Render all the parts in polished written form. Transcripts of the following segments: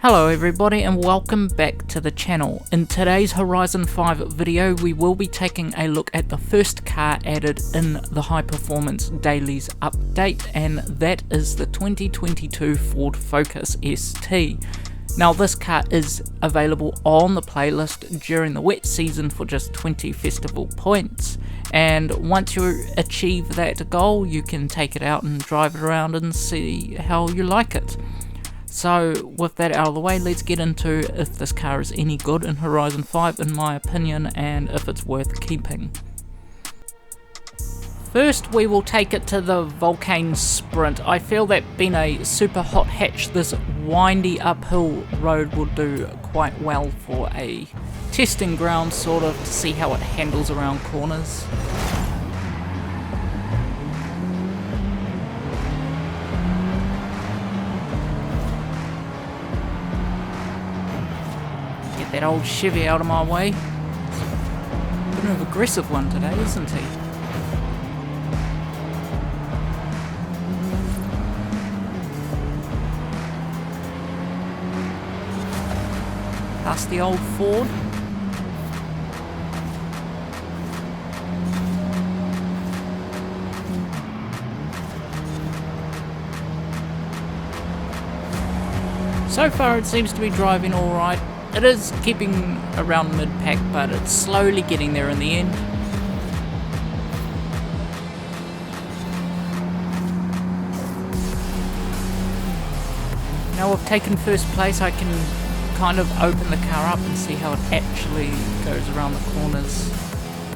Hello everybody and welcome back to the channel. In today's Horizon 5 video we will be taking a look at the first car added in the High Performance Dailies update, and that is the 2022 Ford Focus ST. Now this car is available on the playlist during the wet season for just 20 festival points, and once you achieve that goal you can take it out and drive it around and see how you like it. So with that out of the way, let's get into if this car is any good in Horizon 5 in my opinion, and if it's worth keeping. First we will take it to the Vulcane Sprint. I feel that being a super hot hatch, this windy uphill road will do quite well for a testing ground sort of, to see how it handles around corners. That old Chevy out of my way. Bit of an aggressive one today, isn't he? Past the old Ford. So far it seems to be driving alright. It is keeping around mid-pack, but it's slowly getting there in the end. Now we've taken first place, I can kind of open the car up and see how it actually goes around the corners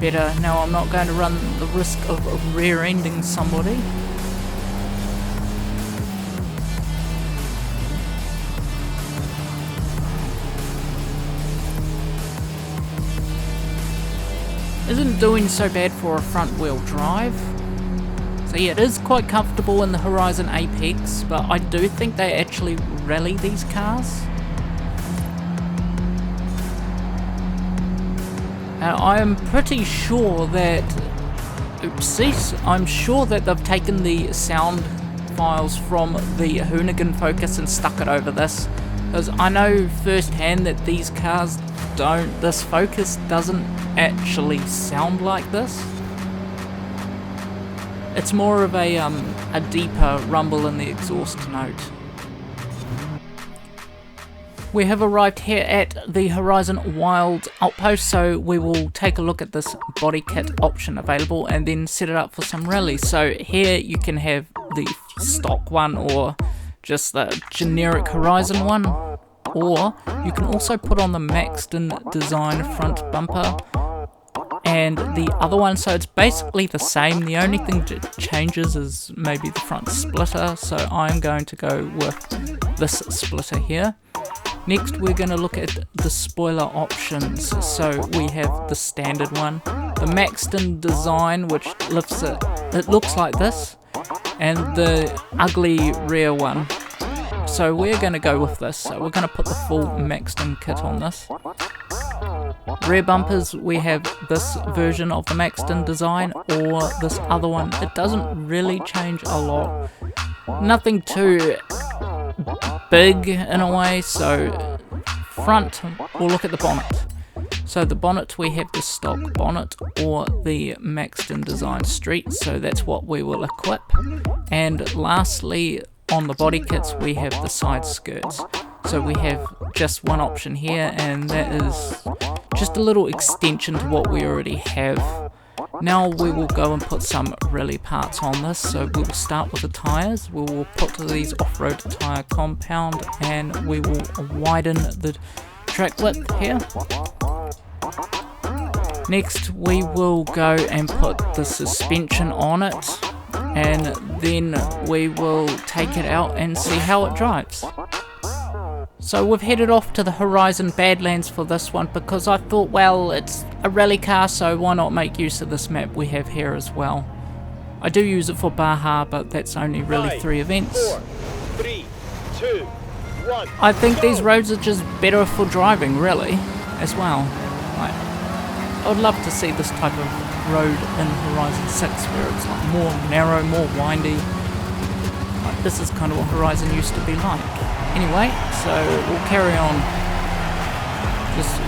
better. Now I'm not going to run the risk of rear-ending somebody. Isn't doing so bad for a front wheel drive. So yeah, it is quite comfortable in the Horizon Apex, but I do think they actually rally these cars. I am pretty sure that, I'm sure that they've taken the sound files from the Hoonigan Focus and stuck it over this, because I know firsthand that these cars this Focus doesn't actually sound like this. It's more of a deeper rumble in the exhaust note. We have arrived here at the Horizon Wild Outpost, so we will take a look at this body kit option available and then set it up for some rallies. So here you can have the stock one or just the generic Horizon one, or you can also put on the Maxton design front bumper and the other one, so it's basically the same. The only thing that changes is maybe the front splitter, so I'm going to go with this splitter here. Next we're going to look at the spoiler options. So we have the standard one, the Maxton design, which lifts it, it looks like this, and the ugly rear one. So we're going to go with this, so we're going to put the full Maxton kit on this. Rear bumpers, we have this version of the Maxton design or this other one. It doesn't really change a lot, nothing too big in a way. So front, we'll look at the bonnet. So the bonnet, we have the stock bonnet or the Maxton design street, so that's what we will equip. And lastly, on the body kits we have the side skirts. So we have just one option here, and that is just a little extension to what we already have. Now we will go and put some rally parts on this. So we will start with the tyres. We will put these off-road tyre compound and we will widen the track width here. Next we will go and put the suspension on it, and then we will take it out and see how it drives. So we've headed off to the Horizon Badlands for this one, because I thought, well, it's a rally car, so why not make use of this map we have here as well. I do use it for Baja, but that's only really 3 events. 4, 3, 2, 1, I think these roads are just better for driving, really, as well. I would love to see this type of road in Horizon 6, where it's like more narrow, more windy. Like, this is kind of what Horizon used to be like. Anyway, so we'll carry on. Just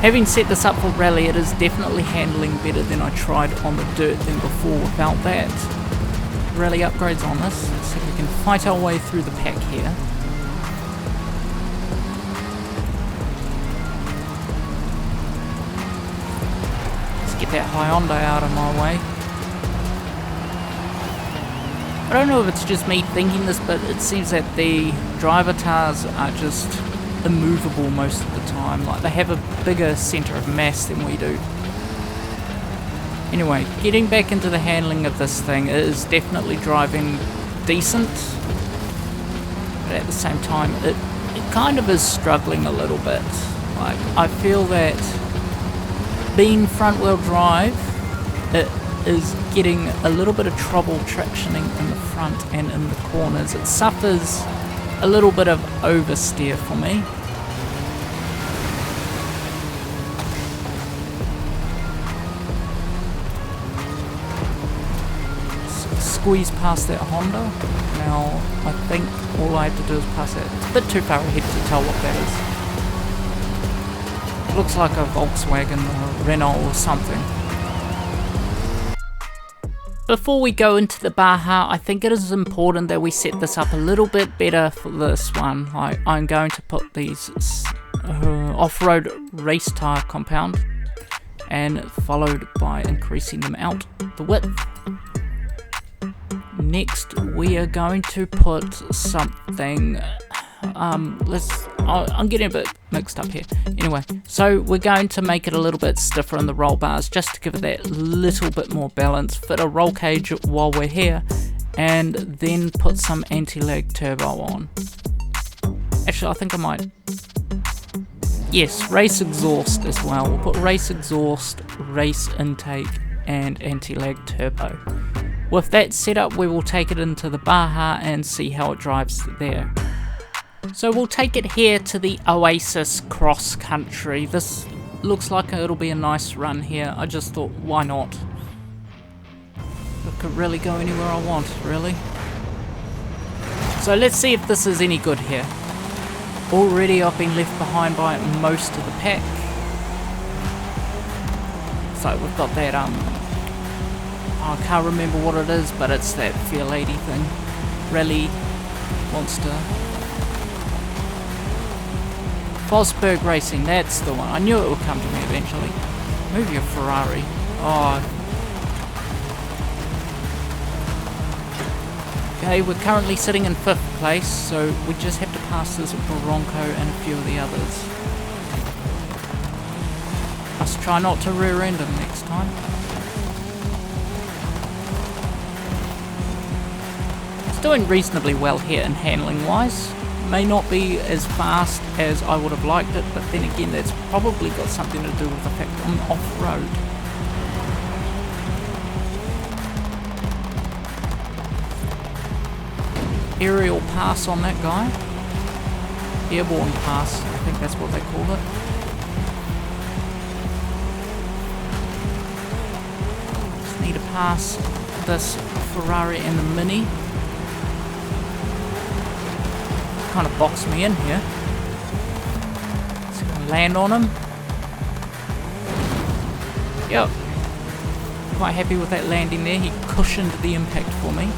having set this up for rally, it is definitely handling better than I tried on the dirt than before without that. Rally upgrades on this. Let's see if we can fight our way through the pack here. Let's get that Hyundai out of my way. I don't know if it's just me thinking this, but it seems that the driver tires are just immovable most of the time. Like, they have a bigger centre of mass than we do. Anyway, getting back into the handling of this thing, it is definitely driving decent, but at the same time it kind of is struggling a little bit. Like, I feel that being front wheel drive, it is getting a little bit of trouble tractioning in the front and in the corners. It suffers a little bit of oversteer for me. Squeeze past that Honda. Now I think all I have to do is pass it. It's a bit too far ahead to tell what that is. It looks like a Volkswagen or a Renault or something. Before we go into the Baja, I think it is important that we set this up a little bit better for this one. I'm going to put these off-road race tyre compound, and followed by increasing them out the width. Next, we are going to put something. I'm getting a bit mixed up here. Anyway, so we're going to make it a little bit stiffer in the roll bars, just to give it that little bit more balance. Fit a roll cage while we're here, and then put some anti-lag turbo on. Actually, I think I might. Yes, race exhaust as well. We'll put race exhaust, race intake, and anti-lag turbo. With that set up, we will take it into the Baja and see how it drives there. So we'll take it here to the Oasis cross country. This looks like it'll be a nice run here. I just thought, why not? I could really go anywhere I want, really. So let's see if this is any good here. Already I've been left behind by most of the pack. So we've got that I can't remember what it is, but it's that Fair Lady thing. Rally Monster. Fosberg Racing, that's the one. I knew it would come to me eventually. Move your Ferrari. Oh. Okay, we're currently sitting in 5th place, so we just have to pass this Bronco and a few of the others. Must try not to rear end him next time. Doing reasonably well here in handling wise. May not be as fast as I would have liked it, but then again that's probably got something to do with the fact I'm off-road. Aerial pass on that guy. Airborne pass, I think that's what they call it. Just need to pass this Ferrari and the Mini. Kind of boxed me in here. Just gonna land on him. Yep. Quite happy with that landing there. He cushioned the impact for me.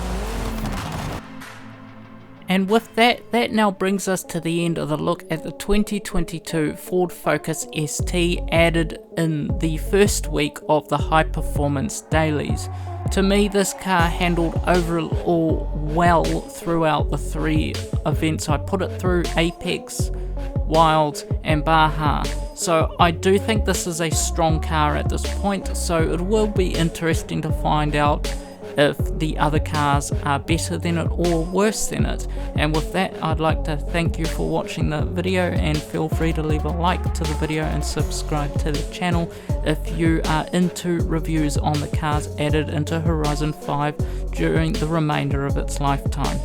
And with that now brings us to the end of the look at the 2022 Ford Focus ST added in the first week of the High Performance Dailies. To me, this car handled overall well throughout the 3 events I put it through: Apex, Wild and Baja. So I do think this is a strong car at this point, so it will be interesting to find out if the other cars are better than it or worse than it. And with that, I'd like to thank you for watching the video, and feel free to leave a like to the video and subscribe to the channel if you are into reviews on the cars added into Horizon 5 during the remainder of its lifetime.